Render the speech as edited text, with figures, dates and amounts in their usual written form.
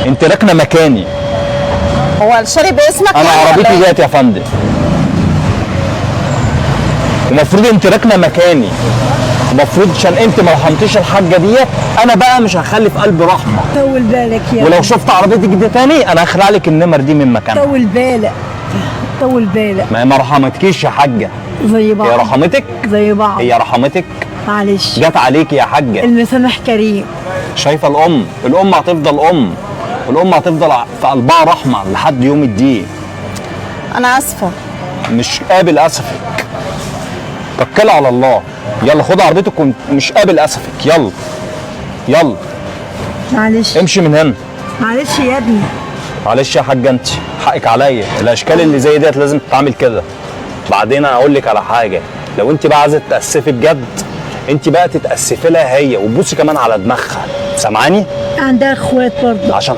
انت راكنه مكاني. هو الشاري باسمك انا يعني ولا عربيتي إيه؟ ديت يا فندم، المفروض انت راكنه مكاني، المفروض عشان انت ما رحمتيش الحاجه ديت انا بقى مش هخلي في قلبي رحمه. طول بالك يا ولو شفت عربيتك دي تاني انا هخلع لك النمر دي من مكانها. طول بالك، طول بالك. ما هي ما رحمتكيش يا حاجه. زي بعض. هي رحمتك؟ زي بعض. هي رحمتك؟ معلش. جت عليك يا حاجه. المسامح كريم. شايفه الام هتفضل الام هتفضل في قلبها رحمه لحد يوم الدين. انا اسفه. مش قابل اسفك، توكلي على الله. يلا خد عربيتك ومش قابل اسفك. يلا يلا معلش. امشي من هنا. معلش يا ابني. معلش يا حاجه، انت حقك عليا، الاشكال اللي زي ديت لازم تتعامل كده. بعدين انا اقول لك على حاجه، لو انت بقى عايزه تتاسفي بجد انت بقى تتاسفي لها هي وتبوسي كمان على دماغها، سامعاني؟ عندها اخوات برضه. عشان